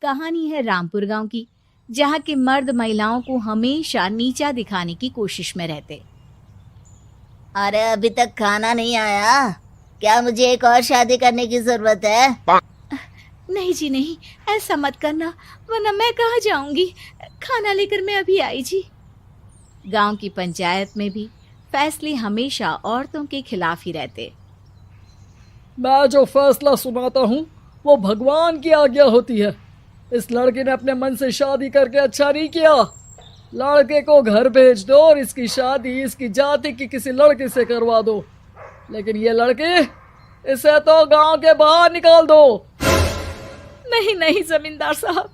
कहानी है रामपुर गांव की, जहां के मर्द महिलाओं को हमेशा नीचा दिखाने की कोशिश में रहते। अरे अभी तक खाना नहीं आया, क्या मुझे एक और शादी करने की जरूरत है? नहीं जी नहीं, ऐसा मत करना, वरना मैं कहाँ जाऊंगी। खाना लेकर मैं अभी आई जी। गांव की पंचायत में भी फैसले हमेशा औरतों के खिलाफ ही रहते। मैं जो फैसला सुनाता हूँ वो भगवान की आज्ञा होती है। इस लड़के ने अपने मन से शादी करके अच्छा नहीं किया। लड़के को घर भेज दो और इसकी शादी इसकी जाति की किसी लड़के से करवा दो, लेकिन ये लड़के, इसे तो गांव के बाहर निकाल दो। नहीं नहीं जमींदार साहब,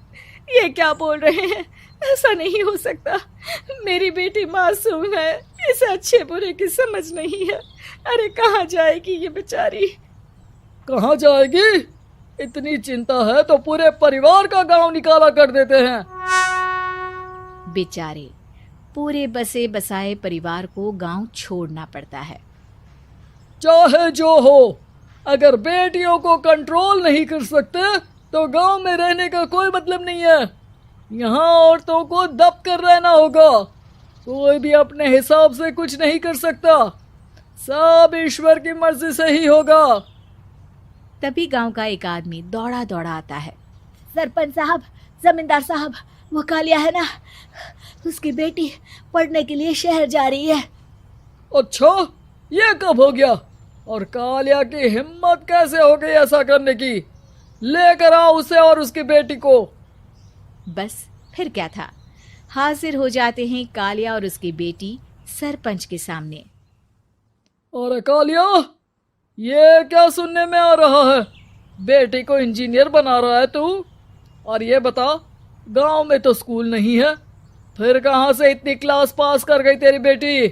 ये क्या बोल रहे हैं? ऐसा नहीं हो सकता। मेरी बेटी मासूम है, इसे अच्छे बुरे की समझ नहीं है। अरे कहाँ जाएगी ये बेचारी? कहाँ जाएगी? इतनी चिंता है तो पूरे परिवार का गांव निकाला कर देते हैं। बेचारे पूरे बसे बसाए परिवार को गांव छोड़ना पड़ता है। चाहे जो हो, अगर बेटियों को कंट्रोल नहीं कर सकते तो गांव में रहने का कोई मतलब नहीं है। यहाँ औरतों को दब कर रहना होगा। कोई भी अपने हिसाब से कुछ नहीं कर सकता, सब ईश्वर की मर्जी से ही होगा। तभी गांव का एक आदमी दौड़ा दौड़ा आता है। सरपंच साहब, जमींदार साहब, वो कालिया है ना, उसकी बेटी पढ़ने के लिए शहर जा रही है। अच्छा, ये कब हो गया? और कालिया की हिम्मत कैसे हो गई ऐसा करने की? लेकर आओ उसे और उसकी बेटी को। बस फिर क्या था, हाजिर हो जाते हैं कालिया और उसकी बेटी सरपंच के सामने। और कालिया, ये क्या सुनने में आ रहा है? बेटी को इंजीनियर बना रहा है तू? और ये बता, गांव में तो स्कूल नहीं है, फिर कहां से इतनी क्लास पास कर गई तेरी बेटी?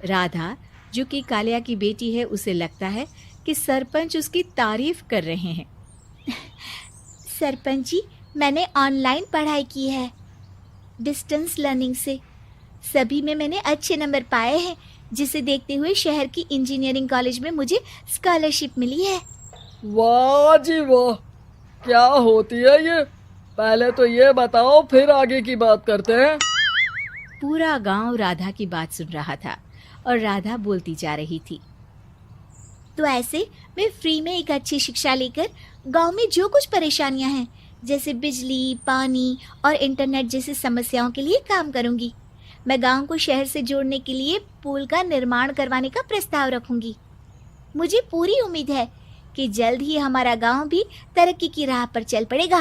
राधा, जो कि कालिया की बेटी है, उसे लगता है कि सरपंच उसकी तारीफ कर रहे हैं। सरपंच जी, मैंने ऑनलाइन पढ़ाई की है, डिस्टेंस लर्निंग से। सभी में मैंने अच्छे नंबर पाए हैं, जिसे देखते हुए शहर की इंजीनियरिंग कॉलेज में मुझे स्कॉलरशिप मिली है। वाह जी वाह, क्या होती है ये? पहले तो ये बताओ, फिर आगे की बात करते हैं। पूरा गांव राधा की बात सुन रहा था और राधा बोलती जा रही थी। तो ऐसे मैं फ्री में एक अच्छी शिक्षा लेकर गांव में जो कुछ परेशानियां हैं, जैसे बिजली, पानी और इंटरनेट जैसी समस्याओं के लिए काम करूंगी। मैं गांव को शहर से जोड़ने के लिए पुल का निर्माण करवाने का प्रस्ताव रखूंगी। मुझे पूरी उम्मीद है कि जल्द ही हमारा गांव भी तरक्की की राह पर चल पड़ेगा।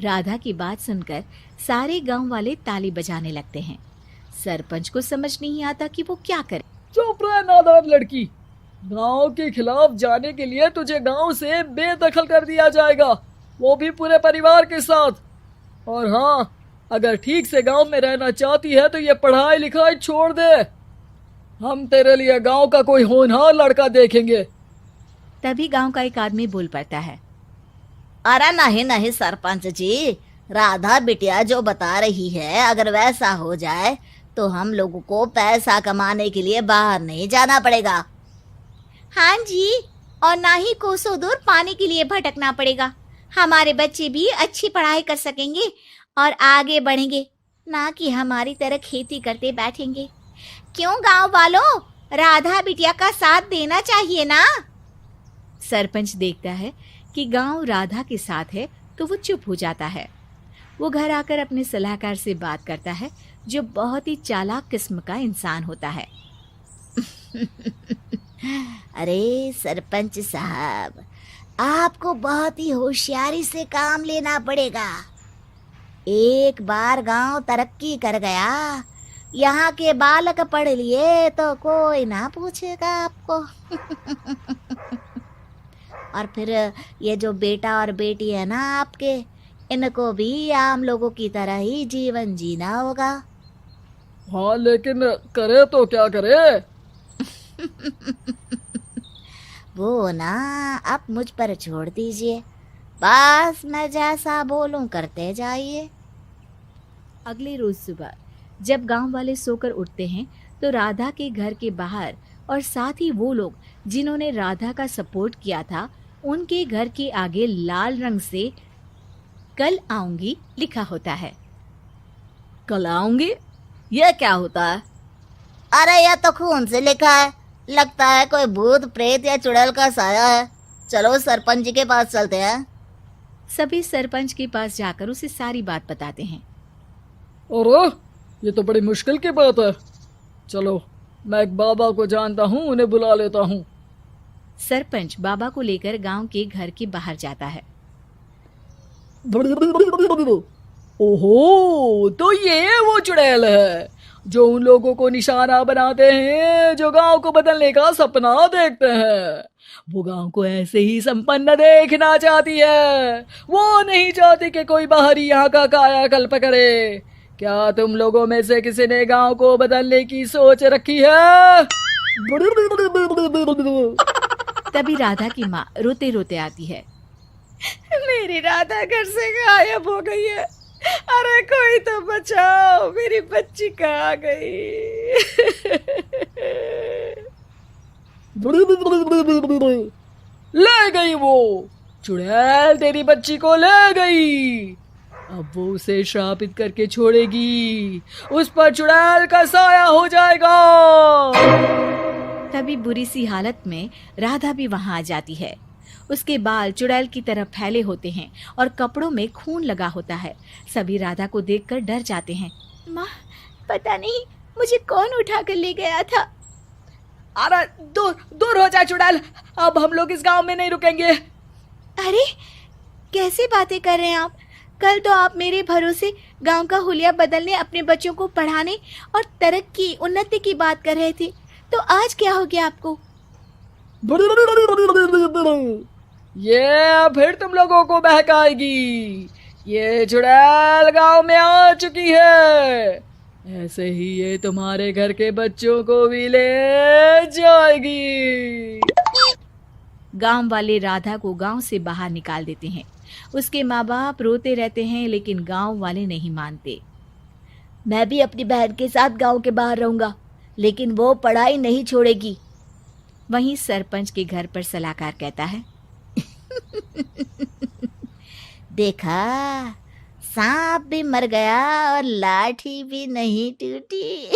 राधा की बात सुनकर सारे गांव वाले ताली बजाने लगते हैं। सरपंच को समझ नहीं आता कि वो क्या करे। चुप रह नादान लड़की, गांव के खिलाफ जाने के लिए तुझे गांव से बेदखल कर दिया जाएगा, वो भी पूरे परिवार के साथ। और हाँ, अगर ठीक से गांव में रहना चाहती है तो ये पढ़ाई लिखाई छोड़ दे। हम तेरे लिए गांव का कोई होनहार लड़का देखेंगे। तभी गांव का एक आदमी बोल पड़ता है। अरे नहीं नहीं सरपंच जी, राधा बिटिया जो बता रही है, अगर वैसा हो जाए तो हम लोगों को पैसा कमाने के लिए बाहर नहीं जाना पड़ेगा। हाँ जी, और ना ही कोसों दूर पानी के लिए भटकना पड़ेगा। हमारे बच्चे भी अच्छी पढ़ाई कर सकेंगे और आगे बढ़ेंगे, ना कि हमारी तरह खेती करते बैठेंगे। क्यों गांव वालों, राधा बिटिया का साथ देना चाहिए ना। सरपंच देखता है कि गांव राधा के साथ है तो वो चुप हो जाता है। वो घर आकर अपने सलाहकार से बात करता है, जो बहुत ही चालाक किस्म का इंसान होता है। अरे सरपंच साहब, आपको बहुत ही होशियारी से काम लेना पड़ेगा। एक बार गांव तरक्की कर गया, यहाँ के बालक पढ़ लिए तो कोई ना पूछेगा आपको। और फिर ये जो बेटा और बेटी है ना आपके, इनको भी आम लोगों की तरह ही जीवन जीना होगा। हाँ, लेकिन करे तो क्या करे? वो ना आप मुझ पर छोड़ दीजिए, बस मैं जैसा बोलूं करते जाइए। अगले रोज सुबह जब गांव वाले सोकर उठते हैं तो राधा के घर के बाहर और साथ ही वो लोग जिन्होंने राधा का सपोर्ट किया था, उनके घर के आगे लाल रंग से कल आऊंगी लिखा होता है। कल आऊंगी, यह क्या होता है? अरे यह तो खून से लिखा है, लगता है कोई भूत प्रेत या चुड़ैल का साया है। चलो सरपंच जी के पास चलते हैं। सभी सरपंच के पास जाकर उसे सारी बात बताते हैं। अरे ये तो बड़ी मुश्किल की बात है। चलो, मैं एक बाबा को जानता हूँ, उन्हें बुला लेता हूँ। सरपंच बाबा को लेकर गांव के घर के बाहर जाता है। ओहो, तो ये वो चुड़ैल है जो उन लोगों को निशाना बनाते हैं जो गांव को बदलने का सपना देखते हैं। वो गांव को ऐसे ही संपन्न देखना चाहती है। वो नहीं चाहती कि कोई बाहरी यहाँ का कायाकल्प करे। क्या तुम लोगों में से किसी ने गांव को बदलने की सोच रखी है? तभी राधा की माँ रोते रोते आती है। मेरी राधा घर से गायब हो गई है। अरे कोई तो बचाओ, मेरी बच्ची कहाँ गई? ले गई वो चुड़ैल, तेरी बच्ची को ले गई। अब वो उसे श्रापित करके छोड़ेगी, उस पर चुड़ैल का साया हो जाएगा। तभी बुरी सी हालत में राधा भी वहां आ जाती है। उसके बाल चुड़ैल की तरह फैले होते हैं और कपड़ों में खून लगा होता है। सभी राधा को देखकर डर जाते हैं। माँ, पता नहीं मुझे कौन उठा कर ले गया था। अरे दूर दूर हो जा चुड़ैल, अब हम लोग इस गांव में नहीं रुकेंगे। अरे कैसी बातें कर रहे हैं आप? कल तो आप मेरे भरोसे गांव का हुलिया बदलने, अपने बच्चों को पढ़ाने और तरक्की उन्नति की बात कर रहे थे, तो आज क्या हो गया आपको? ये फिर तुम लोगों को बहकाएगी। ये चुड़ैल गांव में आ चुकी है, ऐसे ही ये तुम्हारे घर के बच्चों को भी ले जाएगी। गांव वाले राधा को गांव से बाहर निकाल देते हैं। उसके माँ बाप रोते रहते हैं, लेकिन गांव वाले नहीं मानते। मैं भी अपनी बहन के साथ गांव के बाहर रहूंगा, लेकिन वो पढ़ाई नहीं छोड़ेगी। वहीं सरपंच के घर पर सलाहकार कहता है। देखा, सांप भी मर गया और लाठी भी नहीं टूटी।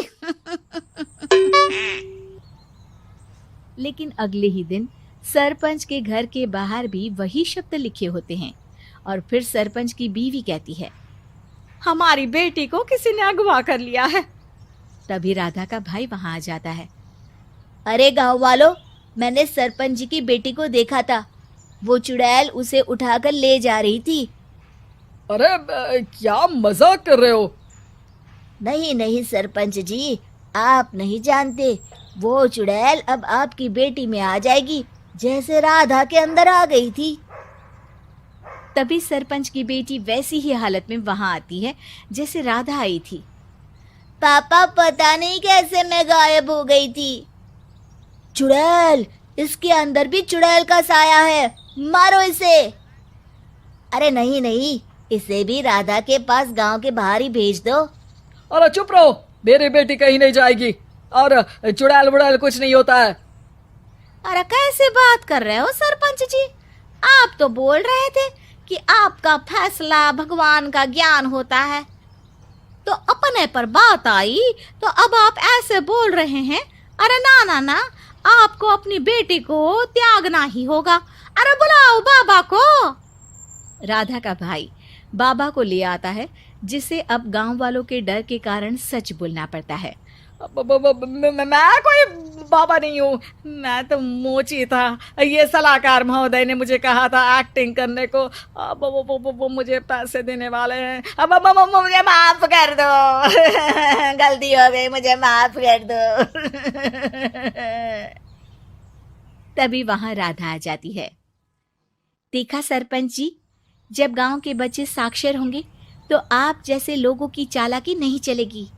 लेकिन अगले ही दिन सरपंच के घर के बाहर भी वही शब्द लिखे होते हैं। और फिर सरपंच की बीवी कहती है, हमारी बेटी को किसी ने अगवा कर लिया है। तभी राधा का भाई वहां आ जाता है। अरे गांव वालों, मैंने सरपंच जी की बेटी को देखा था। वो चुड़ैल उसे उठाकर ले जा रही थी। अरे क्या मजाक कर रहे हो? नहीं नहीं सरपंच जी, आप नहीं जानते। वो चुड़ैल अब आपकी बेटी में आ जाएगी, जैसे राधा के अंदर आ गई थी। तभी सरपंच की बेटी वैसी ही हालत में वहां आती है जैसे राधा आई थी। पापा, पता नहीं कैसे मैं गायब हो गई थी। चुड़ैल, इसके अंदर भी चुड़ैल का साया है, मारो इसे। अरे नहीं नहीं, इसे भी राधा के पास गांव के बाहर ही भेज दो। अरे चुप रहो, मेरी बेटी कहीं नहीं जाएगी और चुड़ैल वुड़ैल कुछ नहीं होता है। अरे कैसे बात कर रहे हो सरपंच जी? आप तो बोल रहे थे कि आपका फैसला भगवान का ज्ञान होता है, तो अपने पर बात आई तो अब आप ऐसे बोल रहे हैं। अरे ना ना ना, आपको अपनी बेटी को त्यागना ही होगा। अरे बुलाओ बाबा को। राधा का भाई बाबा को ले आता है, जिसे अब गांव वालों के डर के कारण सच बोलना पड़ता है। मैं कोई बाबा नहीं हूँ, मैं तो मोची था। ये सलाहकार महोदय ने मुझे कहा था एक्टिंग करने को। अब वो मुझे पैसे देने वाले हैं। अब मुझे माफ कर दो। गलती हो गई, मुझे माफ कर दो। तभी वहां राधा आ जाती है। देखा सरपंच जी, जब गांव के बच्चे साक्षर होंगे तो आप जैसे लोगों की चालाकी नहीं चलेगी।